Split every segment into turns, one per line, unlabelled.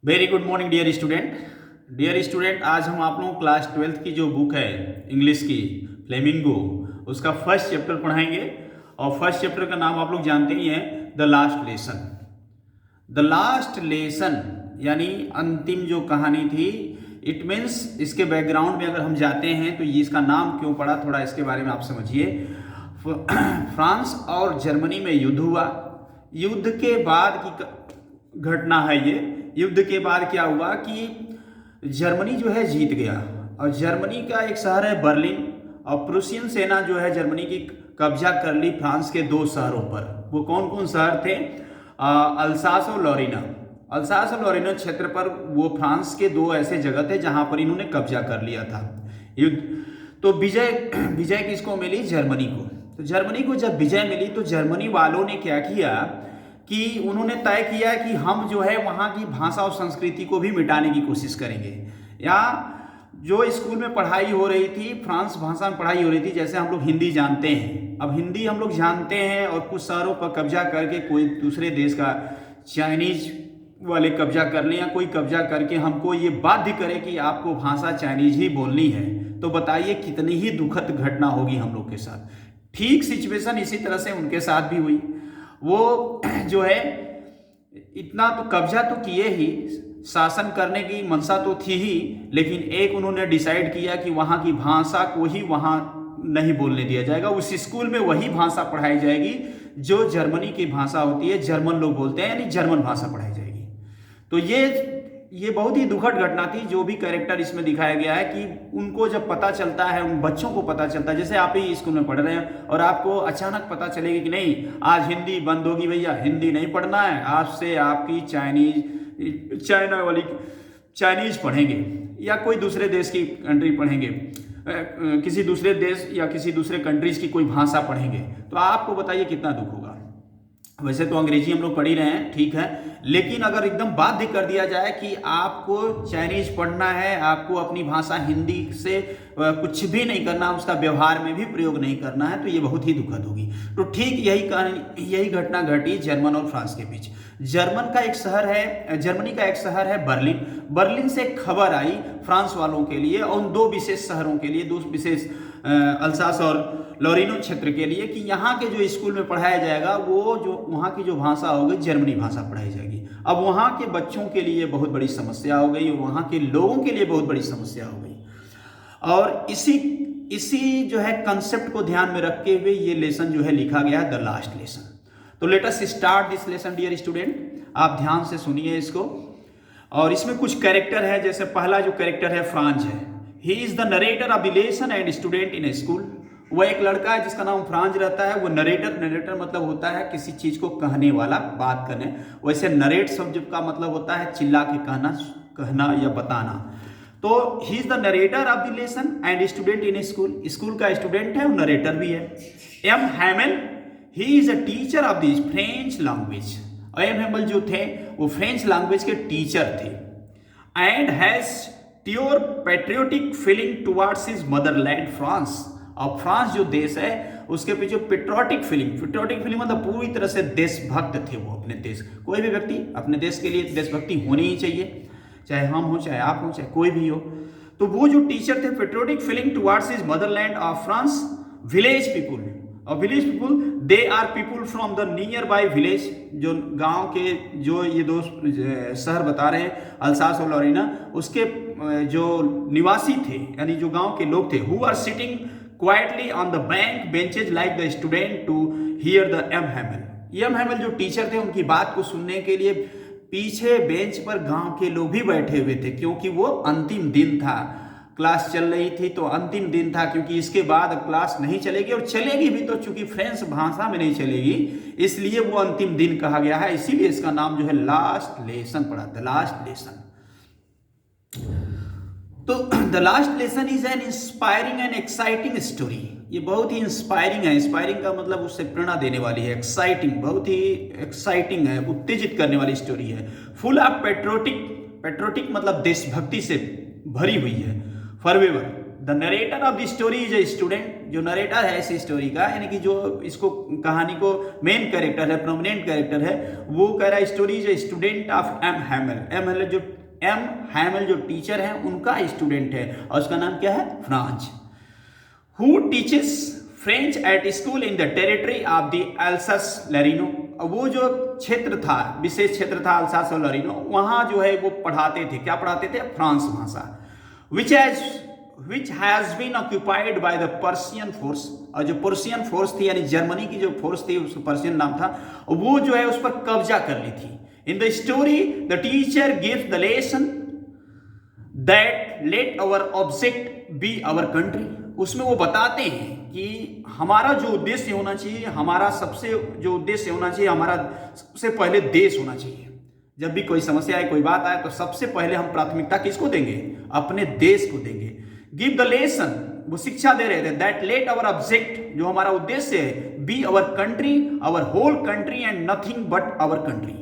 Very good morning dear student. आज हम आप लोगों को क्लास 12th की जो बुक है इंग्लिश की फ्लेमिंगो, उसका फर्स्ट चैप्टर पढ़ाएंगे। और फर्स्ट चैप्टर का नाम आप लोग जानते ही हैं, the last lesson. The last lesson यानी अंतिम जो कहानी थी। इट मीन्स इसके बैकग्राउंड में अगर हम जाते हैं तो ये इसका नाम क्यों पड़ा, थोड़ा इसके बारे में आप समझिए। फ्रांस और जर्मनी में युद्ध हुआ। युद्ध के बाद की घटना है ये। युद्ध के बाद क्या हुआ कि जर्मनी जो है जीत गया, और जर्मनी का एक शहर है बर्लिन, और प्रूसियन सेना जो है जर्मनी की कब्जा कर ली फ्रांस के दो शहरों पर। वो कौन कौन शहर थे? अल्सास और लॉरिना। अल्सास और लॉरिना क्षेत्र पर वो फ्रांस के दो ऐसे जगह थे जहां पर इन्होंने कब्जा कर लिया था। युद्ध तो विजय किसको मिली? जर्मनी को। तो जर्मनी को जब विजय मिली तो जर्मनी वालों ने क्या किया कि उन्होंने तय किया कि हम जो है वहाँ की भाषा और संस्कृति को भी मिटाने की कोशिश करेंगे। या जो स्कूल में पढ़ाई हो रही थी, फ्रांस भाषा में पढ़ाई हो रही थी, जैसे हम लोग हिंदी जानते हैं, अब हिंदी हम लोग जानते हैं और कुछ शहरों पर कब्जा करके कोई दूसरे देश का चाइनीज वाले कब्जा कर लें या कोई कब्जा करके हमको ये बाध्य करे कि आपको भाषा चाइनीज ही बोलनी है, तो बताइए कितनी ही दुखद घटना होगी हम लोग के साथ। ठीक सिचुएशन इसी तरह से उनके साथ भी हुई। वो जो है इतना तो कब्जा तो किए ही, शासन करने की मंशा तो थी ही, लेकिन एक उन्होंने डिसाइड किया कि वहाँ की भाषा को ही वहाँ नहीं बोलने दिया जाएगा। उस स्कूल में वही भाषा पढ़ाई जाएगी जो जर्मनी की भाषा होती है, जर्मन लोग बोलते हैं, यानी जर्मन भाषा पढ़ाई जाएगी। तो ये बहुत ही दुखद घटना थी। जो भी कैरेक्टर इसमें दिखाया गया है कि उनको जब पता चलता है, उन बच्चों को पता चलता है, जैसे आप ही स्कूल में पढ़ रहे हैं और आपको अचानक पता चलेगी कि नहीं आज हिंदी बंद होगी, भैया हिंदी नहीं पढ़ना है, आज से आपकी चाइना वाली चाइनीज पढ़ेंगे या कोई दूसरे देश की कंट्री पढ़ेंगे, किसी दूसरे देश या किसी दूसरे कंट्रीज की कोई भाषा पढ़ेंगे, तो आपको बताइए कितना दुख होगा। वैसे तो अंग्रेजी हम लोग पढ़ ही रहे हैं, ठीक है, लेकिन अगर एकदम बाध्य कर दिया जाए कि आपको चाइनीज पढ़ना है, आपको अपनी भाषा हिंदी से कुछ भी नहीं करना, उसका व्यवहार में भी प्रयोग नहीं करना है, तो ये बहुत ही दुखद होगी। तो ठीक यही घटना घटी जर्मन और फ्रांस के बीच। जर्मनी का एक शहर है बर्लिन। बर्लिन से खबर आई फ्रांस वालों के लिए और उन दो विशेष शहरों के लिए, दो विशेष अल्सास और लॉरिनो क्षेत्र के लिए, कि यहाँ के जो स्कूल में पढ़ाया जाएगा वो जो वहाँ की जो भाषा होगी जर्मनी भाषा पढ़ाई जाएगी। अब वहाँ के बच्चों के लिए बहुत बड़ी समस्या हो गई और वहाँ के लोगों के लिए बहुत बड़ी समस्या हो गई। और इसी जो है कंसेप्ट को ध्यान में रखते हुए ये लेसन जो है लिखा गया है, द लास्ट लेसन। तो let us start this lesson dear student. आप ध्यान से सुनिए इसको। और इसमें कुछ कैरेक्टर है, जैसे पहला जो कैरेक्टर है फ्रांज है। ही is the narrator of the lesson and student in A school. वह एक लड़का है जिसका नाम फ्रांज रहता है। वो नरेटर मतलब होता है किसी चीज को कहने वाला, बात करने। वैसे नरेट शब्द का मतलब होता है चिल्ला के कहना या बताना। तो he is the narrator of the lesson and student in school. School का स्टूडेंट है और नरेटर भी है। M Hamel, he is a teacher of the French language. M Hamel जो थे वो फ्रेंच लैंग्वेज के टीचर थे। And has pure patriotic feeling towards his motherland France. और फ्रांस जो देश है उसके पीछे पेट्रियोटिक फीलिंग मतलब पूरी तरह से देशभक्त थे वो अपने देश। कोई भी व्यक्ति अपने देश के लिए देशभक्ति होनी ही चाहिए, चाहे हम हो, चाहे आप हो, चाहे कोई भी हो। तो वो जो टीचर थे, patriotic feeling towards his motherland of France. Village people, और village people they are people from the nearby village. जो गांव के जो ये दो शहर बता रहे हैं अल्सास और लॉरिना, उसके जो निवासी थे यानी जो गांव के लोग थे, who are sitting quietly on the bank benches like the student to hear the M Hamel. M Hamel जो टीचर थे उनकी बात को सुनने के लिए पीछे बेंच पर गांव के लोग भी बैठे हुए थे, क्योंकि वो अंतिम दिन था, क्लास चल रही थी तो अंतिम दिन था, क्योंकि इसके बाद अब क्लास नहीं चलेगी, और चलेगी भी तो चूंकि फ्रेंच भाषा में नहीं चलेगी, इसलिए वो अंतिम दिन कहा गया है। इसीलिए इसका नाम जो है लास्ट लेसन पड़ा, द लास्ट लेसन। तो the last lesson is an inspiring and exciting story. ये बहुत ही इंस्पायरिंग है। इंस्पायरिंग का मतलब उससे प्रेरणा देने वाली है। एक्साइटिंग, बहुत ही एक्साइटिंग है, उत्तेजित करने वाली स्टोरी है। फुल ऑफ पेट्रियोटिक मतलब देशभक्ति से भरी हुई है। Forever the narrator of the story is a student. जो नरेटर है इस स्टोरी का, यानी कि जो इसको कहानी को मेन कैरेक्टर है, प्रोमिनेंट कैरेक्टर है, वो कह रहा है story is a student of M Hamel. M Hamel जो टीचर है उनका स्टूडेंट है और उसका नाम क्या है? Franz. Who teaches French at school in the territory of the Alsace Lorraine. वो जो क्षेत्र था, विशेष क्षेत्र था अल्सास और लरीनो, वहां जो है वो पढ़ाते थे। क्या पढ़ाते थे? फ्रांस भाषा। which has been occupied by the Persian force। और जो पर्शियन फोर्स थी, यानी जर्मनी की जो फोर्स थी, उसका पर्शियन नाम था, वो जो है उस पर कब्जा कर ली थी। In the story the teacher gives the lesson that let our object be our country. उसमें वो बताते हैं कि हमारा जो उद्देश्य होना चाहिए, हमारा सबसे जो उद्देश्य होना चाहिए, हमारा सबसे पहले देश होना चाहिए। जब भी कोई समस्या आए, कोई बात आए, तो सबसे पहले हम प्राथमिकता किसको देंगे? अपने देश को देंगे। गिव द लेसन, वो शिक्षा दे रहे थे, दैट लेट आवर ऑब्जेक्ट, जो हमारा उद्देश्य है, be our country, our whole country and nothing but our country.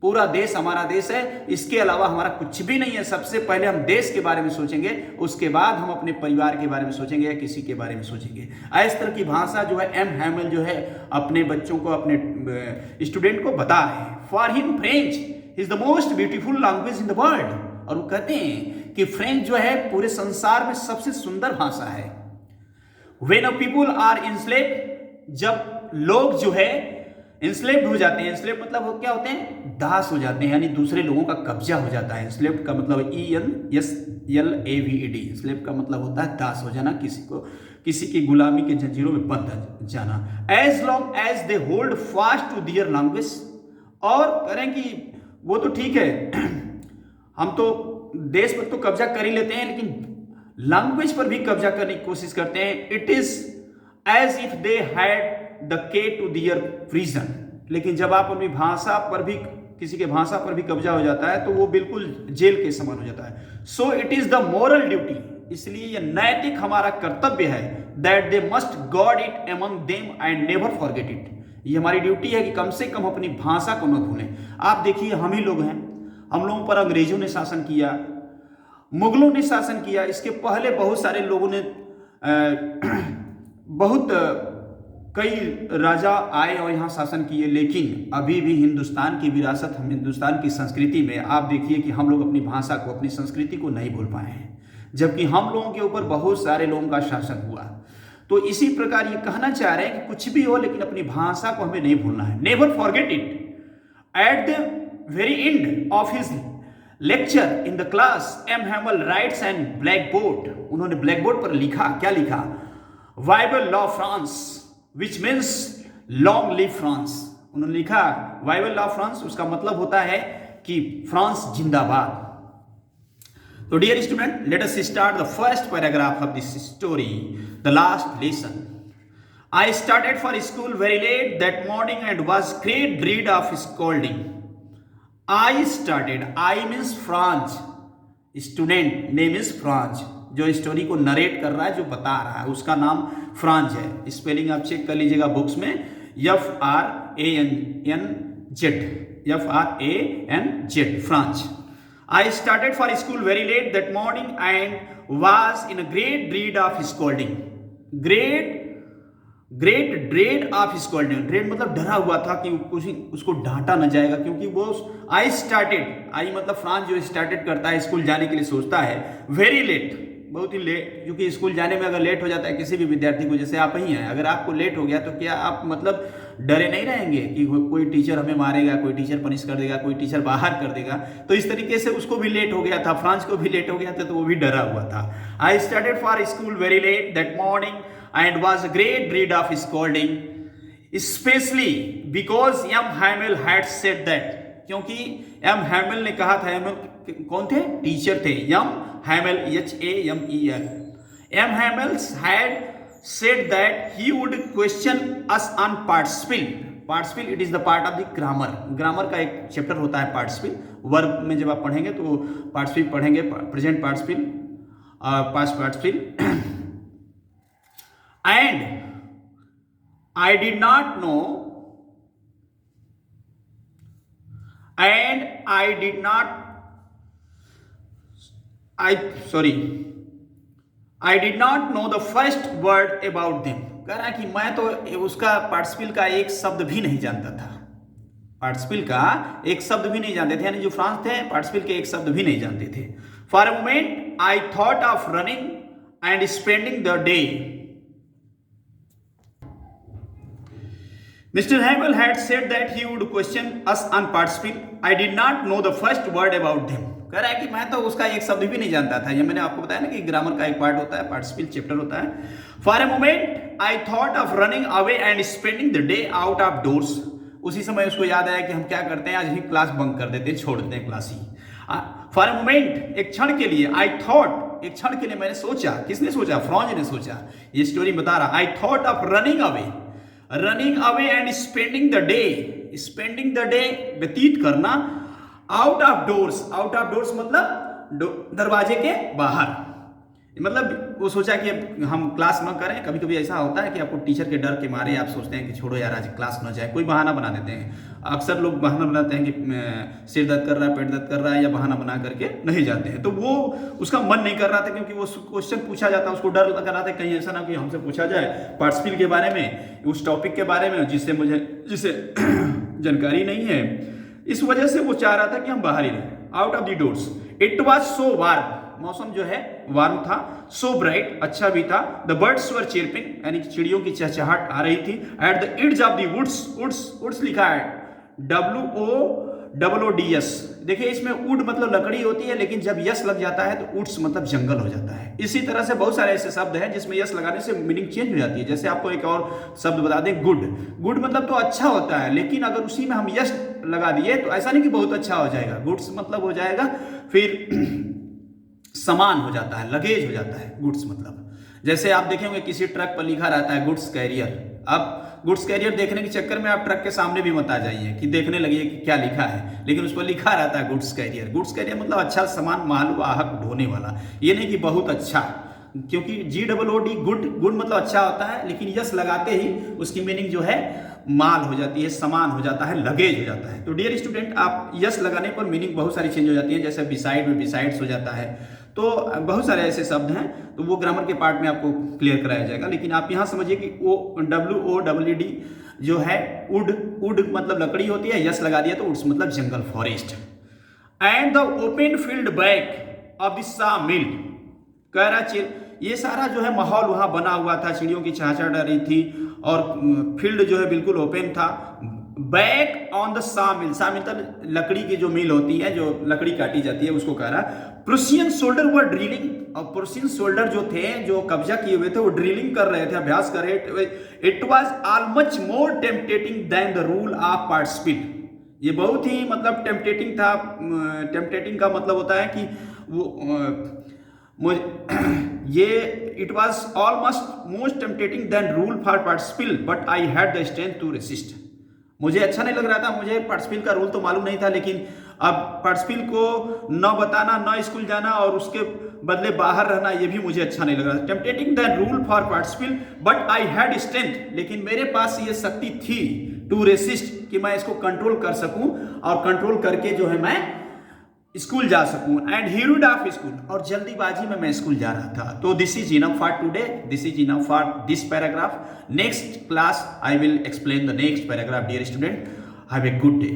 पूरा देश हमारा देश है, इसके अलावा हमारा कुछ भी नहीं है। सबसे पहले हम देश के बारे में सोचेंगे, उसके बाद हम अपने परिवार के बारे में सोचेंगे या किसी के बारे में सोचेंगे। इस तरह की भाषा जो है एम हैमेल जो है अपने बच्चों को, अपने स्टूडेंट को बता रहे हैं। For him French is the most beautiful language in the world. और वो कहते हैं कि फ्रेंच जो है पूरे संसार में सबसे सुंदर भाषा है। व्हेन पीपुल आर इंस्लेव्ड, जब लोग जो है इंस्लेव्ड हो जाते हैं, इंस्लेव्ड मतलब वो क्या होते हैं? दास हो जाते हैं, यानी दूसरे लोगों का कब्जा हो जाता है। इंस्लेव्ड का मतलब ENSLAVED। इंस्लेव्ड का मतलब होता है दास हो जाना, किसी की गुलामी के जंजीरों में बंध जाना। As long as they hold fast to their language. और करें कि वो तो ठीक है, हम तो देश पर तो कब्जा कर ही लेते हैं, लेकिन लैंग्वेज पर भी कब्जा करने की कोशिश करते हैं। It is as if they had the key to their prison. लेकिन जब आप अपनी भाषा पर भी, किसी के भाषा पर भी कब्जा हो जाता है, तो वो बिल्कुल जेल के समान हो जाता है। So it is the moral duty, इसलिए यह नैतिक हमारा कर्तव्य है, that they must God it among them and never forget it. ये हमारी ड्यूटी है कि कम से कम अपनी भाषा को न भूलें। आप देखिए, हम ही लोग हैं, हम लोगों पर अंग्रेजों ने शासन किया, मुगलों ने शासन किया, इसके पहले बहुत सारे लोगों ने बहुत कई राजा आए और यहाँ शासन किए, लेकिन अभी भी हिंदुस्तान की विरासत, हम हिंदुस्तान की संस्कृति में आप देखिए कि हम लोग अपनी भाषा को, अपनी संस्कृति को नहीं भूल पाए हैं, जबकि हम लोगों के ऊपर बहुत सारे लोगों का शासन हुआ। तो इसी प्रकार ये कहना चाह रहे हैं कि कुछ भी हो, लेकिन अपनी भाषा को हमें नहीं भूलना है। Never forget it. At the very end of his lecture in the class, M Hamel writes and black board. उन्होंने ब्लैक बोर्ड पर लिखा, क्या लिखा? वाइबल लॉ France, which means long live France. उन्होंने लिखा वाइबल लॉ फ्रांस, उसका मतलब होता है कि फ्रांस जिंदाबाद। So dear student, let us start the first paragraph of this story, the last lesson. I started for school very late that morning and was great dread of scolding. I started, I means Franz, student name is Franz. जो story को narrate कर रहा है, जो बता रहा है, उसका नाम फ्रांज है। स्पेलिंग आप चेक कर लीजिएगा बुक्स में, FRANZ, Franz. I started for school very late that morning and was in a great dread of scolding. Great dread of scolding. Dread मतलब डरा हुआ था कि उसको डांटा न जाएगा, क्योंकि वो I मतलब फ्रांस जो स्टार्टेड करता है, स्कूल जाने के लिए सोचता है, वेरी लेट, बहुत ही लेट, क्योंकि स्कूल जाने में अगर लेट हो जाता है किसी भी विद्यार्थी को, जैसे आप ही हैं, अगर आपको लेट हो गया तो क्या आप मतलब डरे नहीं रहेंगे कि कोई टीचर हमें मारेगा, कोई टीचर पनिश कर देगा, कोई टीचर बाहर कर देगा? तो इस तरीके से उसको भी लेट हो गया था, फ्रांस को भी लेट हो गया था, तो वो भी डरा हुआ था। I started for school very late that morning and was a great dread of scolding, especially because M Hamel had said that. क्योंकि एम हैमेल ने कहा था, हैमेल कौन थे? टीचर थे। M Hamel, HAMEL, M Hamel had said that he would question us on participle. Participle, it is the part of the grammar. Grammar का एक chapter होता है participle। वर्ब में जब आप पढ़ेंगे तो participle पढ़ेंगे, present participle, past participle। And I did not know, and I did not, I did not know the first word about them. कह रहा है कि मैं तो उसका पार्टिसिपल का एक शब्द भी नहीं जानता था, पार्टिसिपल का एक शब्द भी नहीं जानते थे, यानी जो फ्रांस थे पार्टिसिपल के एक शब्द भी नहीं जानते थे। For a moment I thought of running and spending the day. Mr. Hamel had said that he would question us on participle. I did not know the first word about them. कह रहा है कि मैं तो उसका एक शब्द भी नहीं जानता था। ये मैंने आपको बताया ना कि ग्रामर का एक पार्ट होता है, पार्टिसिपल चैप्टर होता है। For a moment I thought of running away and spending the day out of doors. उसी समय उसको याद आया कि हम क्या करते हैं, आज ही क्लास बंक कर देते हैं, छोड़ देते हैं class he. For a moment, एक क्षण के लिए, आई थॉट, एक क्षण के लिए मैंने सोचा। किसने सोचा? फ्रॉन्ज ने सोचा। ये स्टोरी बता रहा, I thought of running away, running away and spending the day, spending the day व्यतीत करना, out of doors, out of doors मतलब दरवाजे के बाहर। मतलब वो सोचा कि हम क्लास न करें। कभी कभी ऐसा होता है कि आपको टीचर के डर के मारे आप सोचते हैं कि छोड़ो यार आज क्लास न जाए, कोई बहाना बना देते हैं। अक्सर लोग बहाना बनाते हैं कि सिर दर्द कर रहा है, पेट दर्द कर रहा है, या बहाना बना करके नहीं जाते हैं। तो वो उसका मन नहीं कर रहा था, क्योंकि वो क्वेश्चन पूछा जाता, उसको डर लग रहा था कहीं ऐसा ना कि हमसे पूछा जाए पार्टिसिपल के बारे में, उस टॉपिक के बारे में जिसे जानकारी नहीं है। इस वजह से वो चाह रहा था कि हम बाहर ही रहें, out of the doors. It was so warm, मौसम जो है वार्म था। सो ब्राइट, अच्छा भी था। द बर्ड्स वर चिरपिंग, यानी कि चिड़ियों की चहचहाट आ रही थी। At the edge of the woods, woods, woods लिखा है WOODS। देखिए इसमें वुड मतलब लकड़ी होती है, लेकिन जब यस लग जाता है तो वुड्स मतलब जंगल हो जाता है। इसी तरह से बहुत सारे ऐसे शब्द हैं जिसमें यस लगाने से मीनिंग चेंज हो जाती है। जैसे आपको एक और शब्द बता दें, गुड। गुड मतलब तो अच्छा होता है, लेकिन अगर उसी में हम यस लगा दिए तो ऐसा नहीं कि बहुत अच्छा हो जाएगा, गुड्स मतलब हो जाएगा फिर सामान हो जाता है, लगेज हो जाता है गुड्स मतलब। जैसे आप देखेंगे किसी ट्रक पर लिखा रहता है गुड्स कैरियर। अब गुड्स कैरियर देखने के चक्कर में आप ट्रक के सामने भी मत आ जाइए कि देखने लगिए कि क्या लिखा है, लेकिन उस पर लिखा रहता है गुड्स कैरियर। गुड्स कैरियर मतलब अच्छा सामान, माल वाहक, ढोने वाला। ये नहीं कि बहुत अच्छा, क्योंकि GOOD, गुड, गुड मतलब अच्छा होता है, लेकिन यस लगाते ही उसकी मीनिंग जो है माल हो जाती है, सामान हो जाता है, लगेज हो जाता है। तो डियर स्टूडेंट, आप यस लगाने पर मीनिंग बहुत सारी चेंज हो जाती है। जैसे बिसाइड में बिसाइड्स हो जाता है। तो बहुत सारे ऐसे शब्द हैं, तो वो ग्रामर के पार्ट में आपको क्लियर कराया जाएगा। लेकिन आप यहाँ समझिए कि WOOD जो है वुड, वुड मतलब लकड़ी होती है, यस लगा दिया तो वुड्स मतलब जंगल, forest. And the open field back of the saw mill. कह रहा ये सारा जो है माहौल वहां बना हुआ था, चिड़ियों की चहचहाट आ रही थी और फील्ड जो है बिल्कुल ओपन था। बैक ऑन द सा मिल, सा मिल मतलब लकड़ी की जो मिल होती है, जो लकड़ी काटी जाती है, उसको कह रहा। प्रुशियन सोल्डर वर ड्रिलिंग, और प्रुशियन सोल्डर जो थे, जो कब्जा किए हुए थे, वो ड्रिलिंग कर रहे थे, अभ्यास कर रहे थे। It was all much more tempting than the rule of participle. ये बहुत ही मतलब टेम्पटेटिंग था। टेम्पटेटिंग का मतलब होता है कि वो ये it was almost most tempting than rule for participle, but I had the strength to resist. मुझे अच्छा नहीं लग रहा था, मुझे पार्टिसिपल का रूल तो मालूम नहीं था, लेकिन अब पार्टिसिपल को न बताना, न स्कूल जाना और उसके बदले बाहर रहना, ये भी मुझे अच्छा नहीं लग रहा था। Tempting the rule for participle, but I had strength, लेकिन मेरे पास ये शक्ति थी टू रेसिस्ट, कि मैं इसको कंट्रोल कर सकूं और कंट्रोल करके जो है मैं स्कूल जा सकूं। एंड हीरोड ऑफ स्कूल, और जल्दीबाजी में मैं स्कूल जा रहा था। तो this is enough for today, this is enough for this paragraph. Next class I will explain the next paragraph. Dear student, have a good day.